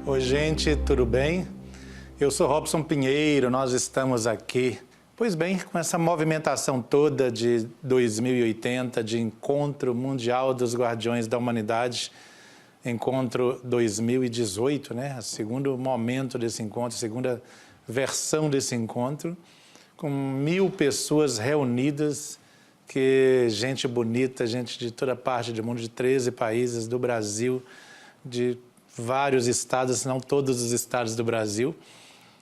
Oi, gente, tudo bem? Eu sou Robson Pinheiro, nós estamos aqui, pois bem, com essa movimentação toda de 2080, de Encontro Mundial dos Guardiões da Humanidade, Encontro 2018, né? O segundo momento desse encontro, a segunda versão desse encontro, com 1000 pessoas reunidas, que gente bonita, gente de toda parte do mundo, de 13 países, do Brasil, de vários estados, se não todos os estados do Brasil.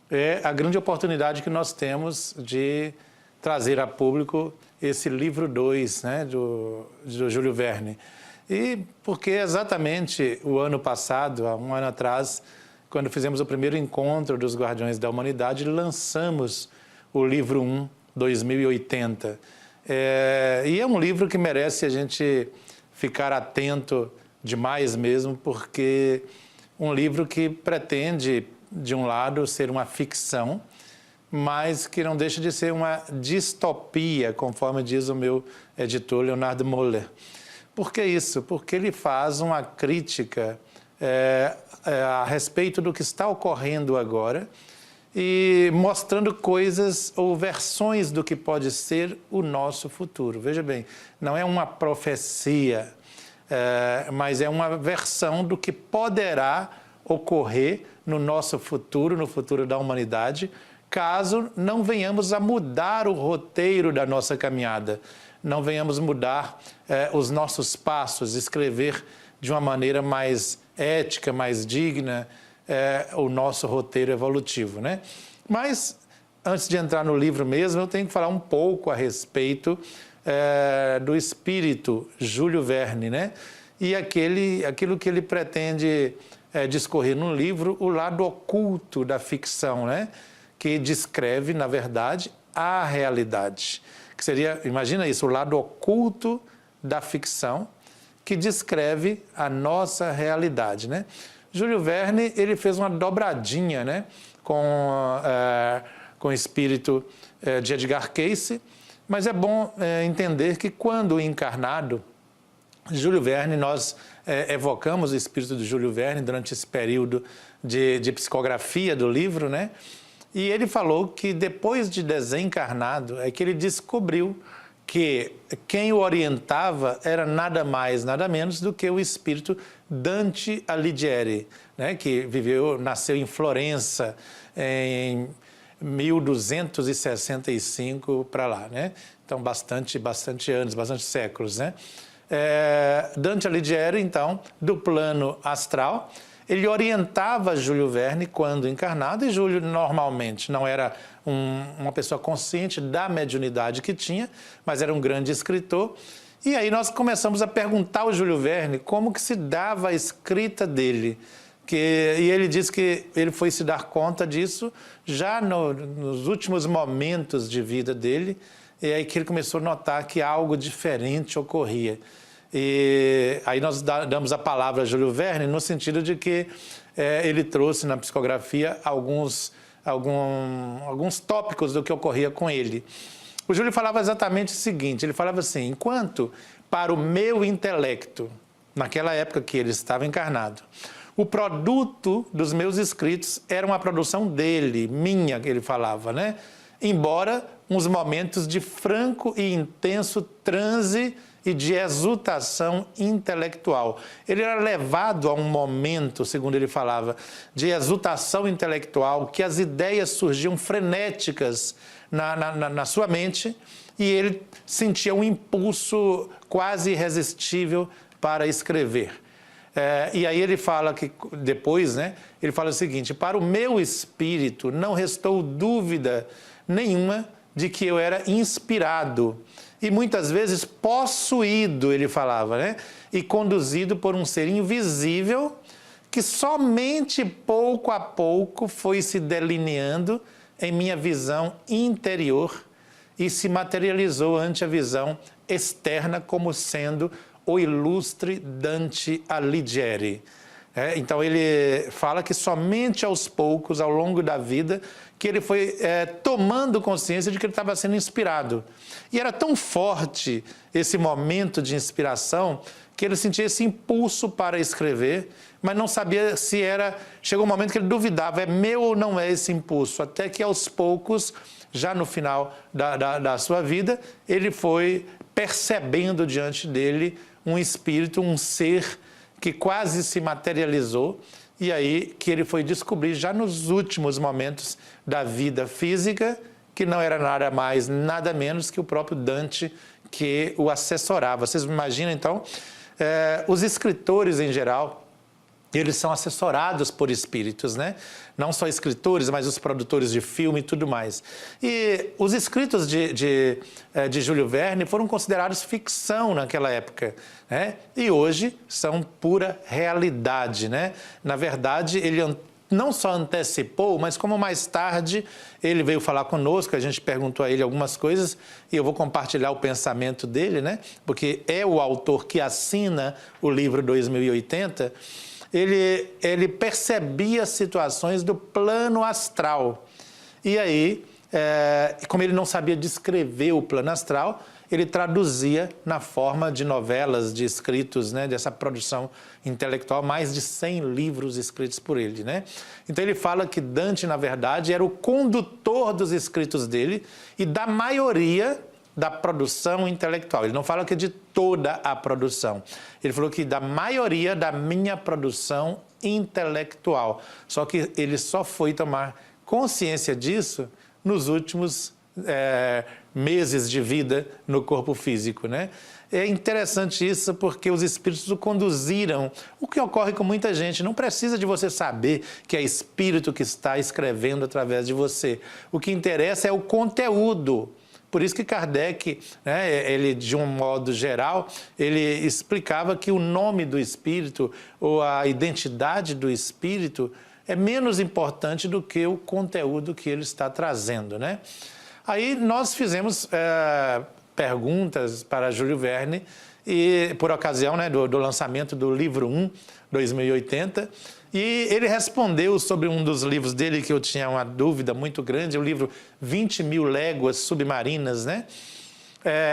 É a grande oportunidade que nós temos de trazer a público esse livro 2, né, do Júlio Verne. E porque exatamente o ano passado, há um ano atrás, quando fizemos o primeiro encontro dos Guardiões da Humanidade, lançamos o livro 1, 2080. E é um livro que merece a gente ficar atento demais mesmo, porque um livro que pretende, de um lado, ser uma ficção, mas que não deixa de ser uma distopia, conforme diz o meu editor Leonardo Moller. Por que isso? Porque ele faz uma crítica a respeito do que está ocorrendo agora e mostrando coisas ou versões do que pode ser o nosso futuro. Veja bem, não é uma profecia, mas é uma versão do que poderá ocorrer no nosso futuro, no futuro da humanidade, caso não venhamos a mudar o roteiro da nossa caminhada, não venhamos mudar os nossos passos, escrever de uma maneira mais ética, mais digna, o nosso roteiro evolutivo, né? Mas, antes de entrar no livro mesmo, eu tenho que falar um pouco a respeito do espírito Júlio Verne, né? E aquilo que ele pretende discorrer no livro, o lado oculto da ficção, né? Que descreve, na verdade, a realidade. Que seria, imagina isso, o lado oculto da ficção, que descreve a nossa realidade, né? Júlio Verne, ele fez uma dobradinha, né? Com o espírito de Edgar Cayce, mas é bom entender que quando encarnado, Júlio Verne, nós evocamos o espírito de Júlio Verne durante esse período de psicografia do livro, né? E ele falou que depois de desencarnado é que ele descobriu que quem o orientava era nada mais, nada menos do que o espírito Dante Alighieri, né? Que nasceu em Florença em 1265 para lá, né? Então, bastante anos, bastante séculos, né? Dante Alighieri, então, do plano astral, ele orientava Júlio Verne quando encarnado, e Júlio normalmente não era uma pessoa consciente da mediunidade que tinha, mas era um grande escritor. E aí nós começamos a perguntar ao Júlio Verne como que se dava a escrita dele. E ele disse que ele foi se dar conta disso já nos últimos momentos de vida dele, e aí que ele começou a notar que algo diferente ocorria. E aí nós damos a palavra a Júlio Verne no sentido de que ele trouxe na psicografia alguns tópicos do que ocorria com ele. O Júlio falava exatamente o seguinte, ele falava assim: enquanto para o meu intelecto, naquela época que ele estava encarnado, o produto dos meus escritos era uma produção dele, minha, ele falava, né? Embora uns momentos de franco e intenso transe e de exultação intelectual. Ele era levado a um momento, segundo ele falava, de exultação intelectual, que as ideias surgiam frenéticas na sua mente, e ele sentia um impulso quase irresistível para escrever. E aí ele fala que depois, né, ele fala o seguinte: para o meu espírito não restou dúvida nenhuma de que eu era inspirado e muitas vezes possuído, ele falava, né, e conduzido por um ser invisível que somente pouco a pouco foi se delineando em minha visão interior e se materializou ante a visão externa como sendo o ilustre Dante Alighieri. Então ele fala que somente aos poucos, ao longo da vida, que ele foi tomando consciência de que ele estava sendo inspirado. E era tão forte esse momento de inspiração que ele sentia esse impulso para escrever, mas não sabia se era... Chegou um momento que ele duvidava, é meu ou não é esse impulso? Até que aos poucos, já no final da sua vida, ele foi percebendo diante dele um espírito, um ser que quase se materializou, e aí que ele foi descobrir já nos últimos momentos da vida física, que não era nada mais, nada menos que o próprio Dante que o assessorava. Vocês imaginam, então, os escritores em geral, eles são assessorados por espíritos, né? Não só escritores, mas os produtores de filme e tudo mais. E os escritos de Júlio Verne foram considerados ficção naquela época, né? E hoje são pura realidade, né? Na verdade, ele não só antecipou, mas como mais tarde ele veio falar conosco, a gente perguntou a ele algumas coisas e eu vou compartilhar o pensamento dele, né? Porque é o autor que assina o livro 2080. Ele percebia situações do plano astral. E aí, como ele não sabia descrever o plano astral, ele traduzia na forma de novelas, de escritos, né, dessa produção intelectual, mais de 100 livros escritos por ele, né? Então ele fala que Dante, na verdade, era o condutor dos escritos dele e da maioria da produção intelectual. Ele não fala que de toda a produção. Ele falou que da maioria da minha produção intelectual. Só que ele só foi tomar consciência disso nos últimos meses de vida no corpo físico, né? É interessante isso porque os espíritos o conduziram, o que ocorre com muita gente. Não precisa de você saber que é espírito que está escrevendo através de você. O que interessa é o conteúdo. Por isso que Kardec, né, ele, de um modo geral, ele explicava que o nome do espírito ou a identidade do espírito é menos importante do que o conteúdo que ele está trazendo, né? Aí nós fizemos perguntas para Júlio Verne, e, por ocasião, né, do lançamento do livro 1, 2080, e ele respondeu sobre um dos livros dele que eu tinha uma dúvida muito grande, o livro 20.000 Léguas Submarinas, né?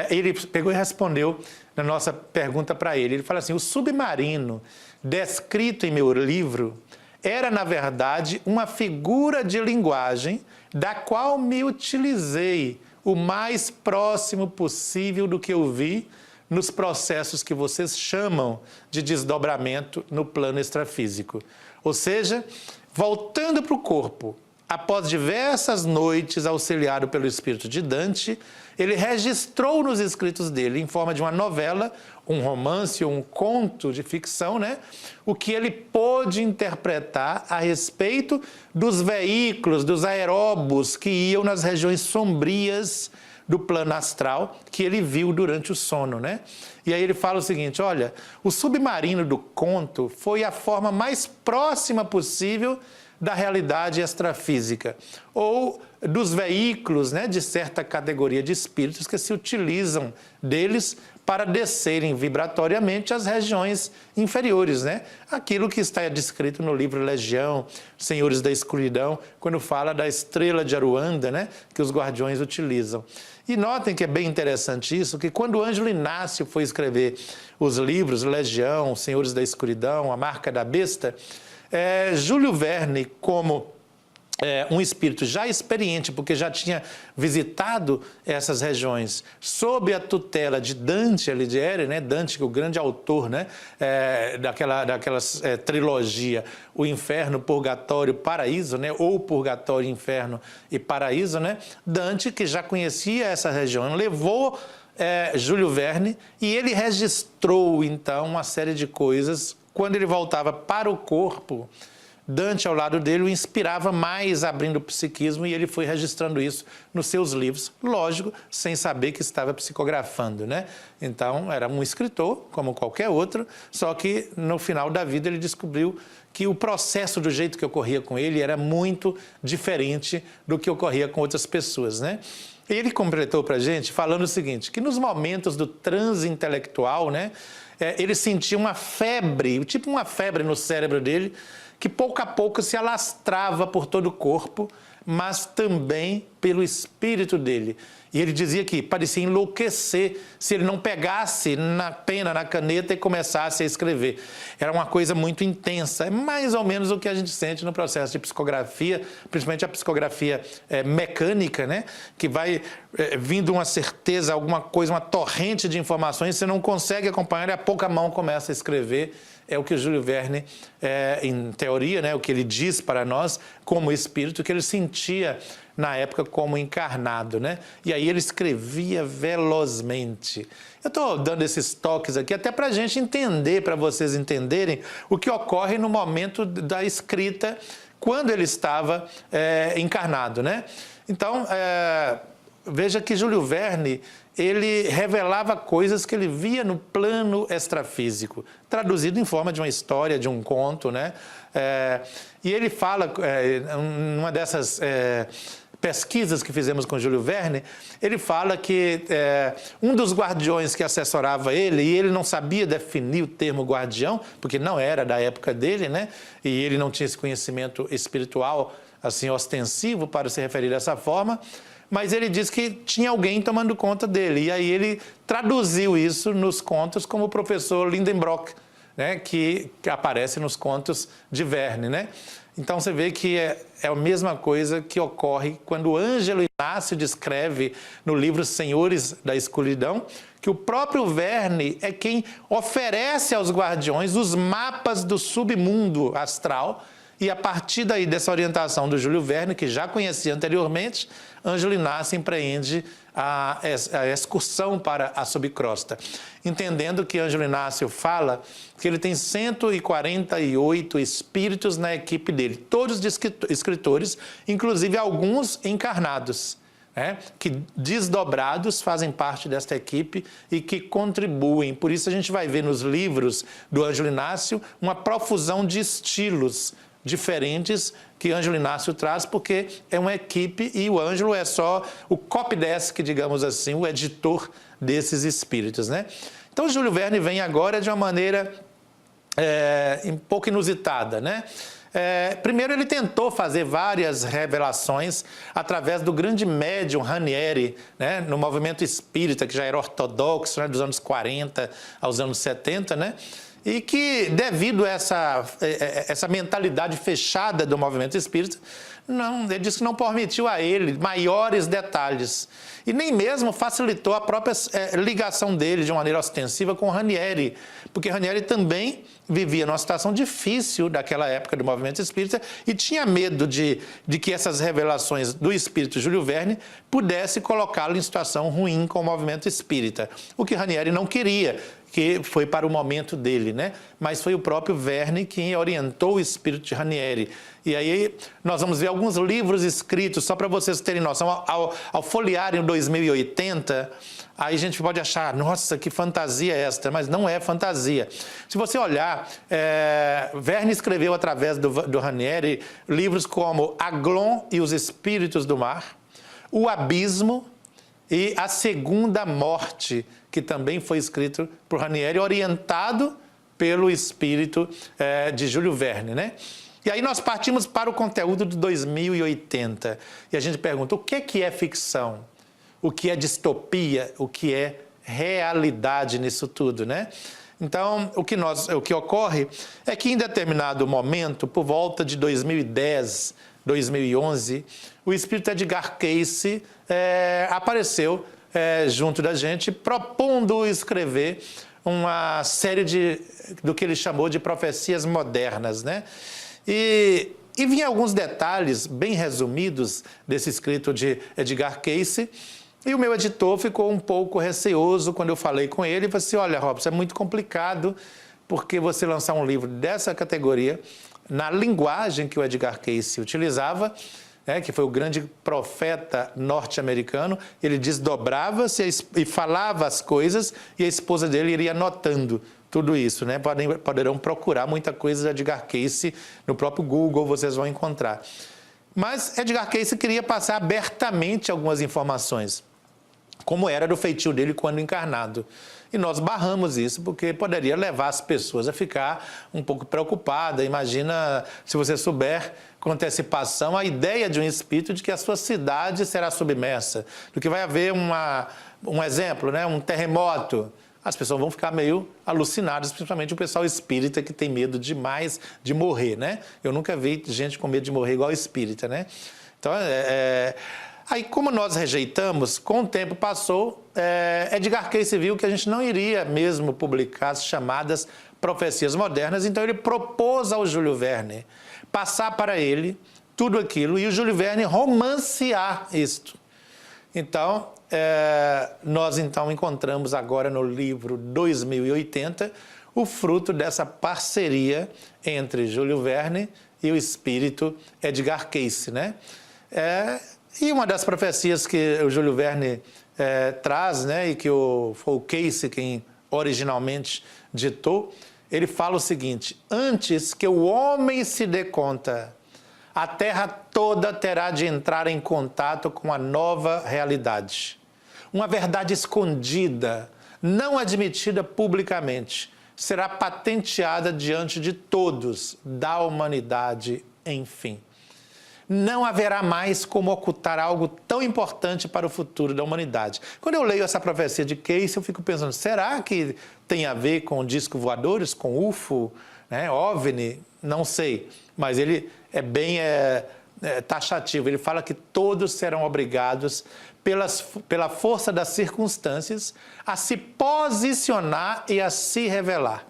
Ele pegou e respondeu na nossa pergunta para ele. Ele fala assim: o submarino descrito em meu livro era, na verdade, uma figura de linguagem da qual me utilizei o mais próximo possível do que eu vi nos processos que vocês chamam de desdobramento no plano extrafísico. Ou seja, voltando para o corpo, após diversas noites auxiliado pelo espírito de Dante, ele registrou nos escritos dele, em forma de uma novela, um romance ou um conto de ficção, né, o que ele pôde interpretar a respeito dos veículos, dos aeróbos que iam nas regiões sombrias do plano astral que ele viu durante o sono, né? E aí ele fala o seguinte: olha, o submarino do conto foi a forma mais próxima possível da realidade extrafísica, ou dos veículos, né, de certa categoria de espíritos que se utilizam deles para descerem vibratoriamente às regiões inferiores, né? Aquilo que está descrito no livro Legião, Senhores da Escuridão, quando fala da estrela de Aruanda, né, que os guardiões utilizam. E notem que é bem interessante isso, que quando o Ângelo Inácio foi escrever os livros Legião, Senhores da Escuridão, A Marca da Besta, Júlio Verne, como um espírito já experiente, porque já tinha visitado essas regiões, sob a tutela de Dante Alighieri, né? Dante, que é o grande autor, né? daquela trilogia, o Inferno, Purgatório, Paraíso, né? Ou Purgatório, Inferno e Paraíso, né? Dante, que já conhecia essa região, levou Júlio Verne e ele registrou, então, uma série de coisas. Quando ele voltava para o corpo, Dante, ao lado dele, o inspirava mais, abrindo o psiquismo, e ele foi registrando isso nos seus livros, lógico, sem saber que estava psicografando, né? Então, era um escritor, como qualquer outro, só que no final da vida ele descobriu que o processo do jeito que ocorria com ele era muito diferente do que ocorria com outras pessoas, né? Ele completou para a gente falando o seguinte, que nos momentos do transe intelectual, né, ele sentia uma febre, tipo uma febre no cérebro dele, que pouco a pouco se alastrava por todo o corpo, mas também pelo espírito dele. E ele dizia que parecia enlouquecer se ele não pegasse na pena, na caneta e começasse a escrever. Era uma coisa muito intensa. É mais ou menos o que a gente sente no processo de psicografia, principalmente a psicografia mecânica, né? Que vai vindo uma certeza, alguma coisa, uma torrente de informações, você não consegue acompanhar e a pouca mão começa a escrever. É o que o Júlio Verne, em teoria, né, o que ele diz para nós como espírito, que ele sentia na época como encarnado, né? E aí ele escrevia velozmente. Eu estou dando esses toques aqui até para a gente entender, para vocês entenderem o que ocorre no momento da escrita, quando ele estava encarnado, né? Então, veja que Júlio Verne, ele revelava coisas que ele via no plano extrafísico, traduzido em forma de uma história, de um conto, né? E ele fala, numa dessas pesquisas que fizemos com Júlio Verne, ele fala que um dos guardiões que assessorava ele, e ele não sabia definir o termo guardião, porque não era da época dele, né? E ele não tinha esse conhecimento espiritual, assim, ostensivo para se referir dessa forma, mas ele disse que tinha alguém tomando conta dele. E aí ele traduziu isso nos contos como o professor Lindenbrock, né, que aparece nos contos de Verne, né? Então você vê que é a mesma coisa que ocorre quando Ângelo Inácio descreve no livro Senhores da Escuridão, que o próprio Verne é quem oferece aos guardiões os mapas do submundo astral. E a partir daí, dessa orientação do Júlio Verne, que já conhecia anteriormente, Ângelo Inácio empreende a excursão para a subcrosta. Entendendo que Ângelo Inácio fala que ele tem 148 espíritos na equipe dele, todos de escritores, inclusive alguns encarnados, né, que desdobrados fazem parte desta equipe e que contribuem. Por isso a gente vai ver nos livros do Ângelo Inácio uma profusão de estilos diferentes que Ângelo Inácio traz, porque é uma equipe e o Ângelo é só o copydesk, digamos assim, o editor desses espíritos, né? Então, Júlio Verne vem agora de uma maneira um pouco inusitada, né? Primeiro, ele tentou fazer várias revelações através do grande médium Ranieri, né, no movimento espírita, que já era ortodoxo, né, dos anos 40 aos anos 70, né? E que, devido a essa mentalidade fechada do movimento espírita, ele disse que não permitiu a ele maiores detalhes. E nem mesmo facilitou a própria ligação dele de uma maneira ostensiva com Ranieri, porque Ranieri também vivia numa situação difícil daquela época do movimento espírita e tinha medo de que essas revelações do espírito Júlio Verne pudesse colocá-lo em situação ruim com o movimento espírita, o que Ranieri não queria, que foi para o momento dele, né? Mas foi o próprio Verne quem orientou o espírito de Ranieri. E aí nós vamos ver alguns livros escritos, só para vocês terem noção, ao folhearem o 2080, aí a gente pode achar, nossa, que fantasia é esta, mas não é fantasia. Se você olhar, Verne escreveu através do Ranieri livros como Aglon e os Espíritos do Mar, O Abismo e A Segunda Morte, que também foi escrito por Ranieri, orientado pelo espírito de Júlio Verne, né? E aí nós partimos para o conteúdo de 2080. E a gente pergunta, o que é ficção? O que é distopia? O que é realidade nisso tudo, né? Então, o que ocorre é que em determinado momento, por volta de 2010, 2011, o espírito Edgar Cayce apareceu junto da gente, propondo escrever uma série do que ele chamou de profecias modernas, né? E vinha alguns detalhes bem resumidos desse escrito de Edgar Cayce, e o meu editor ficou um pouco receoso quando eu falei com ele, e falou assim, olha, Robson, é muito complicado, porque você lançar um livro dessa categoria, na linguagem que o Edgar Cayce utilizava, que foi o grande profeta norte-americano, ele desdobrava-se e falava as coisas, e a esposa dele iria anotando tudo isso, né? Poderão procurar muita coisa de Edgar Cayce no próprio Google, vocês vão encontrar. Mas Edgar Cayce queria passar abertamente algumas informações. como era do feitio dele quando encarnado. E nós barramos isso porque poderia levar as pessoas a ficar um pouco preocupadas. Imagina, se você souber com antecipação, a ideia de um espírito de que a sua cidade será submersa, do que vai haver um exemplo, né? Um terremoto. As pessoas vão ficar meio alucinadas, principalmente o pessoal espírita que tem medo demais de morrer, né? Eu nunca vi gente com medo de morrer igual espírita, né? Então, aí, como nós rejeitamos, com o tempo passou, Edgar Cayce viu que a gente não iria mesmo publicar as chamadas profecias modernas, então ele propôs ao Júlio Verne passar para ele tudo aquilo e o Júlio Verne romancear isto. Então, nós então encontramos agora no livro 2080 o fruto dessa parceria entre Júlio Verne e o espírito Edgar Cayce, né? E uma das profecias que o Júlio Verne traz, né, e que foi o Cayce quem originalmente ditou, ele fala o seguinte: antes que o homem se dê conta, a Terra toda terá de entrar em contato com a nova realidade. Uma verdade escondida, não admitida publicamente, será patenteada diante de todos, da humanidade, enfim. Não haverá mais como ocultar algo tão importante para o futuro da humanidade. Quando eu leio essa profecia de Cayce, eu fico pensando, será que tem a ver com discos voadores, com UFO, né, OVNI? Não sei, mas ele é bem taxativo. Ele fala que todos serão obrigados, pela força das circunstâncias, a se posicionar e a se revelar.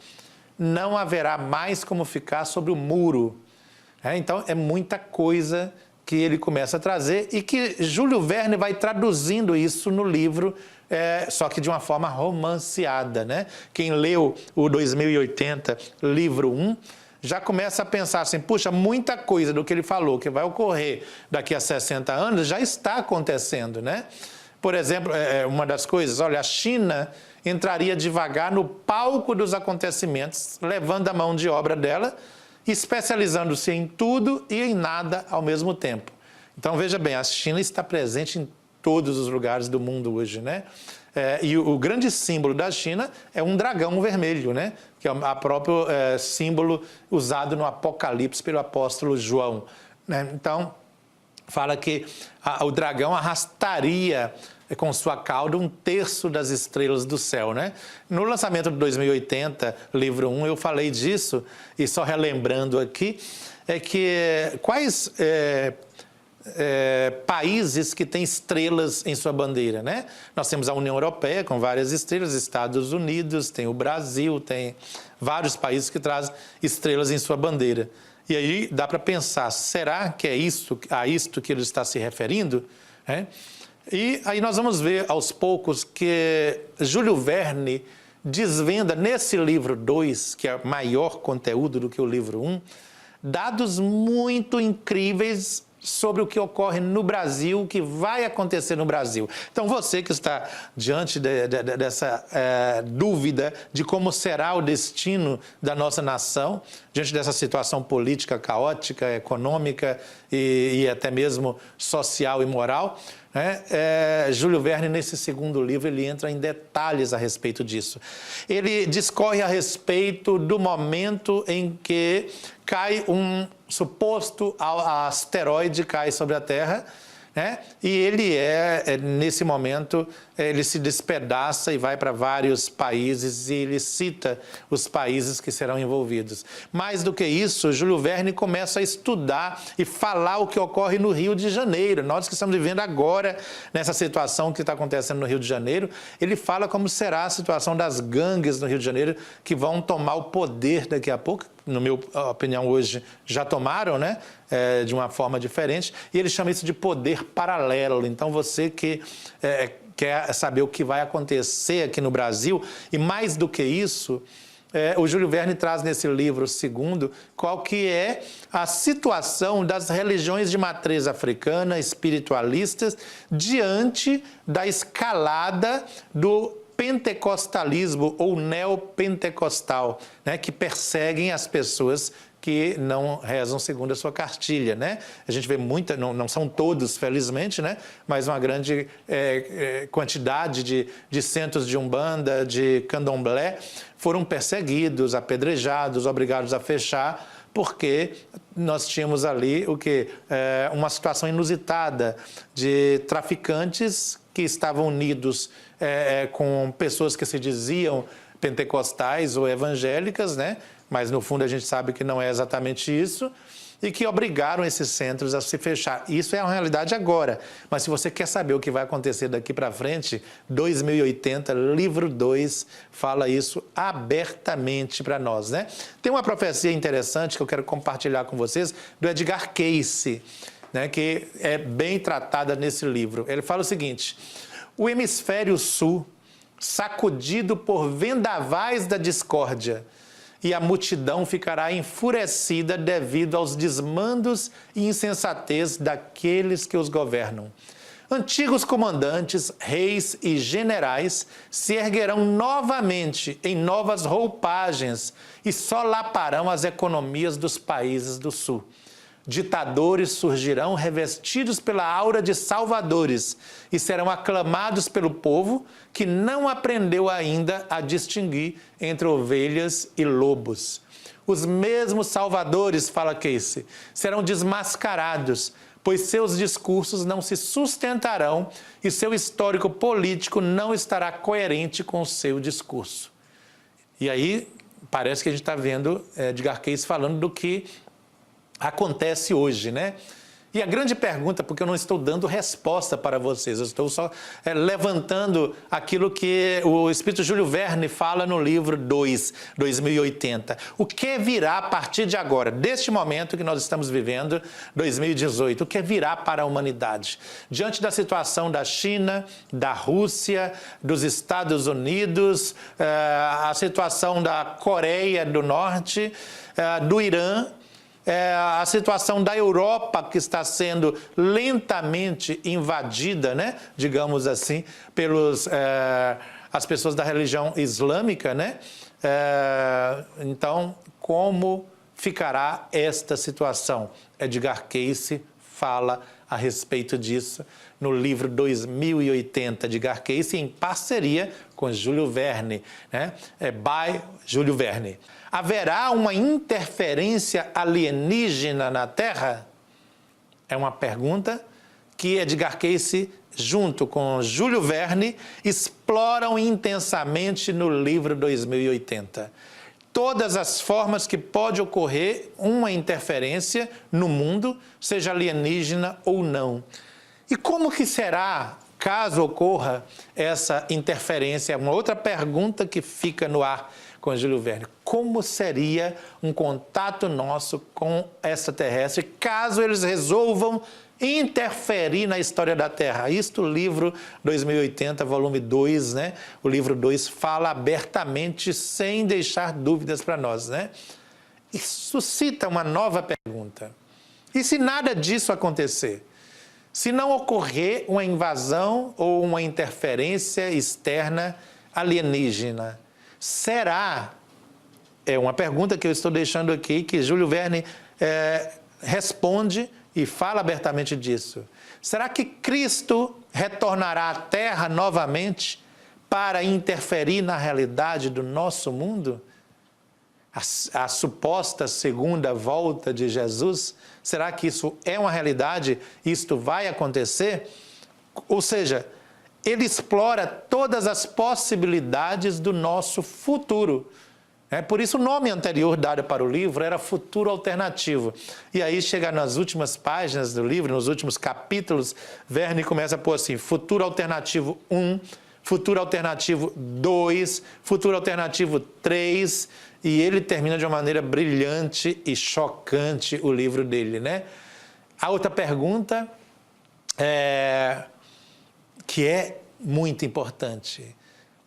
Não haverá mais como ficar sobre o muro. Então, é muita coisa que ele começa a trazer e que Júlio Verne vai traduzindo isso no livro, só que de uma forma romanceada, né? Quem leu o 2080, livro 1, já começa a pensar assim, puxa, muita coisa do que ele falou que vai ocorrer daqui a 60 anos já está acontecendo, né? Por exemplo, uma das coisas, olha, a China entraria devagar no palco dos acontecimentos, levando a mão de obra dela, especializando-se em tudo e em nada ao mesmo tempo. Então, veja bem, a China está presente em todos os lugares do mundo hoje, né? E o grande símbolo da China é um dragão vermelho, né? Que é o próprio símbolo usado no Apocalipse pelo apóstolo João, né? Então, fala que o dragão arrastaria com sua cauda 1/3 das estrelas do céu, né? No lançamento de 2080, livro 1, eu falei disso, e só relembrando aqui, que quais países que têm estrelas em sua bandeira, né? Nós temos a União Europeia com várias estrelas, Estados Unidos, tem o Brasil, tem vários países que trazem estrelas em sua bandeira. E aí dá para pensar, será que é a isto que ele está se referindo? E aí nós vamos ver aos poucos que Júlio Verne desvenda nesse livro 2, que é maior conteúdo do que o livro 1, dados muito incríveis sobre o que ocorre no Brasil, o que vai acontecer no Brasil. Então, você que está diante dessa dúvida de como será o destino da nossa nação, diante dessa situação política caótica, econômica e até mesmo social e moral, Júlio Verne, nesse segundo livro, ele entra em detalhes a respeito disso. Ele discorre a respeito do momento em que cai um suposto asteroide, cai sobre a Terra, né? E ele nesse momento, ele se despedaça e vai para vários países e ele cita os países que serão envolvidos. Mais do que isso, Júlio Verne começa a estudar e falar o que ocorre no Rio de Janeiro. Nós que estamos vivendo agora nessa situação que está acontecendo no Rio de Janeiro, ele fala como será a situação das gangues no Rio de Janeiro que vão tomar o poder daqui a pouco. Na minha opinião, hoje já tomaram, né? De uma forma diferente, e ele chama isso de poder paralelo. Então, você que quer saber o que vai acontecer aqui no Brasil, e mais do que isso, o Júlio Verne traz nesse livro segundo qual que é a situação das religiões de matriz africana, espiritualistas, diante da escalada do pentecostalismo ou neopentecostal, né, que perseguem as pessoas que não rezam segundo a sua cartilha, né? A gente vê muita, não são todos, felizmente, né? Mas uma grande quantidade de centros de umbanda, de candomblé, foram perseguidos, apedrejados, obrigados a fechar, porque nós tínhamos ali uma situação inusitada de traficantes que estavam unidos com pessoas que se diziam pentecostais ou evangélicas, né? Mas no fundo a gente sabe que não é exatamente isso, e que obrigaram esses centros a se fechar. Isso é uma realidade agora, mas se você quer saber o que vai acontecer daqui para frente, 2080, livro 2, fala isso abertamente para nós, né? Tem uma profecia interessante que eu quero compartilhar com vocês, do Edgar Cayce, né, que é bem tratada nesse livro. Ele fala o seguinte: o hemisfério sul, sacudido por vendavais da discórdia, e a multidão ficará enfurecida devido aos desmandos e insensatez daqueles que os governam. Antigos comandantes, reis e generais se erguerão novamente em novas roupagens e solaparão as economias dos países do sul. Ditadores surgirão revestidos pela aura de salvadores e serão aclamados pelo povo que não aprendeu ainda a distinguir entre ovelhas e lobos. Os mesmos salvadores, fala Cayce, serão desmascarados, pois seus discursos não se sustentarão e seu histórico político não estará coerente com o seu discurso. E aí parece que a gente está vendo Edgar Cayce falando do que acontece hoje, né? E a grande pergunta, porque eu não estou dando resposta para vocês, eu estou só levantando aquilo que o Espírito Júlio Verne fala no livro 2, 2080. O que virá a partir de agora, deste momento que nós estamos vivendo, 2018, o que virá para a humanidade? Diante da situação da China, da Rússia, dos Estados Unidos, a situação da Coreia do Norte, do Irã, a situação da Europa, que está sendo lentamente invadida, né, digamos assim, pelas as pessoas da religião islâmica, né? Então, como ficará esta situação? Edgar Cayce fala a respeito disso no livro 2080, Edgar Cayce, em parceria com Júlio Verne, né? By Júlio Verne. Haverá uma interferência alienígena na Terra? É uma pergunta que Edgar Cayce, junto com Júlio Verne, exploram intensamente no livro 2080. Todas as formas que pode ocorrer uma interferência no mundo, seja alienígena ou não. E como que será, caso ocorra essa interferência? É uma outra pergunta que fica no ar com Júlio Verne. Como seria um contato nosso com extraterrestre, caso eles resolvam interferir na história da Terra? Isto o livro 2080, volume 2, né? O livro 2 fala abertamente, sem deixar dúvidas para nós, né? E suscita uma nova pergunta. E se nada disso acontecer? Se não ocorrer uma invasão ou uma interferência externa alienígena, será? É uma pergunta que eu estou deixando aqui, que Júlio Verne responde e fala abertamente disso. Será que Cristo retornará à Terra novamente para interferir na realidade do nosso mundo? A suposta segunda volta de Jesus, será que isso é uma realidade? Isto vai acontecer? Ou seja, ele explora todas as possibilidades do nosso futuro. Por isso o nome anterior dado para o livro era Futuro Alternativo. E aí chega nas últimas páginas do livro, nos últimos capítulos, Verne começa a pôr assim: Futuro Alternativo 1, Futuro Alternativo 2, Futuro Alternativo 3, e ele termina de uma maneira brilhante e chocante o livro dele, né? A outra pergunta que é muito importante: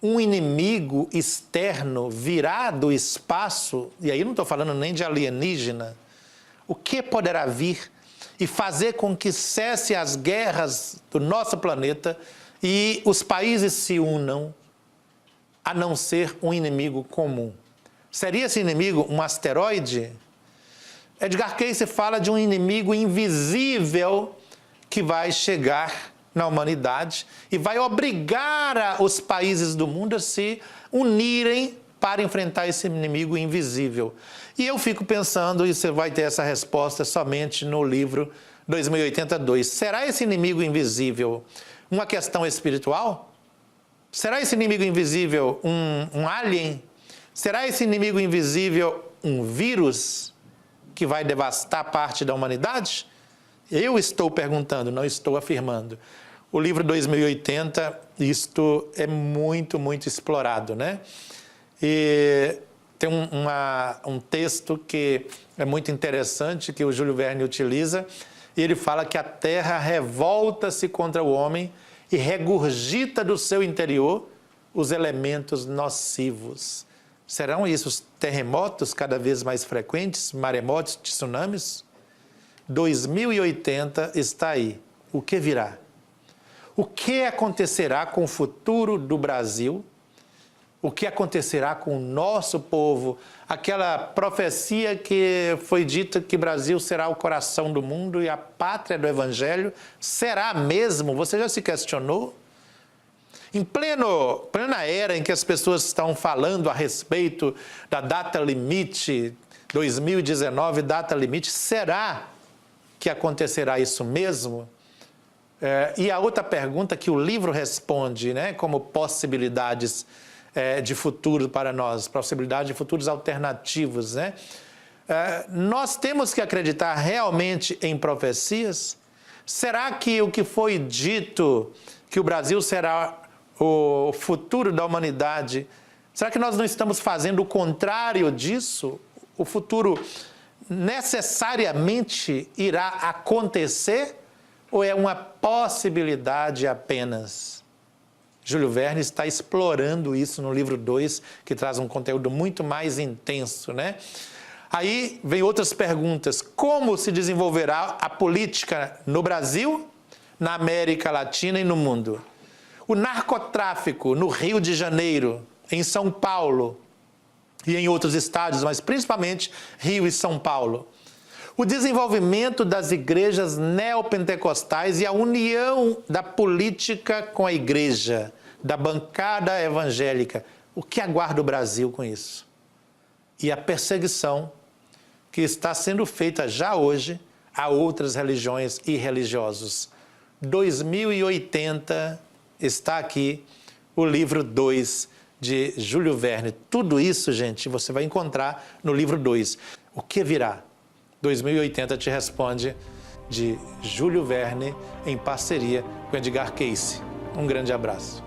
um inimigo externo virá do espaço, e aí não estou falando nem de alienígena, o que poderá vir e fazer com que cesse as guerras do nosso planeta e os países se unam, a não ser um inimigo comum? Seria esse inimigo um asteroide? Edgar Cayce fala de um inimigo invisível que vai chegar na humanidade e vai obrigar os países do mundo a se unirem para enfrentar esse inimigo invisível. E eu fico pensando, e você vai ter essa resposta somente no livro 2082. Será esse inimigo invisível uma questão espiritual? Será esse inimigo invisível um alien? Será esse inimigo invisível um vírus que vai devastar parte da humanidade? Eu estou perguntando, não estou afirmando. O livro 2080, isto é muito, muito explorado, né? E tem um texto que é muito interessante, que o Júlio Verne utiliza, e ele fala que a Terra revolta-se contra o homem e regurgita do seu interior os elementos nocivos. Serão isso os terremotos cada vez mais frequentes, maremotos, tsunamis? 2080 está aí. O que virá? O que acontecerá com o futuro do Brasil? O que acontecerá com o nosso povo? Aquela profecia que foi dita que o Brasil será o coração do mundo e a pátria do Evangelho, será mesmo? Você já se questionou? Em plena era em que as pessoas estão falando a respeito da data limite, 2019, data limite, será que acontecerá isso mesmo? E a outra pergunta que o livro responde, né, como possibilidades de futuro para nós, possibilidade de futuros alternativos, né? Nós temos que acreditar realmente em profecias? Será que o que foi dito, que o Brasil será o futuro da humanidade, será que nós não estamos fazendo o contrário disso? O futuro necessariamente irá acontecer ou é uma possibilidade apenas? Júlio Verne está explorando isso no livro 2, que traz um conteúdo muito mais intenso, né? Aí vem outras perguntas. Como se desenvolverá a política no Brasil, na América Latina e no mundo? O narcotráfico no Rio de Janeiro, em São Paulo e em outros estados, mas principalmente Rio e São Paulo. O desenvolvimento das igrejas neopentecostais e a união da política com a igreja, da bancada evangélica. O que aguarda o Brasil com isso? E a perseguição que está sendo feita já hoje a outras religiões e religiosos. 2080 está aqui o livro 2 de Júlio Verne. Tudo isso, gente, você vai encontrar no livro 2. O que virá? 2080 te responde, de Júlio Verne, em parceria com Edgar Cayce. Um grande abraço.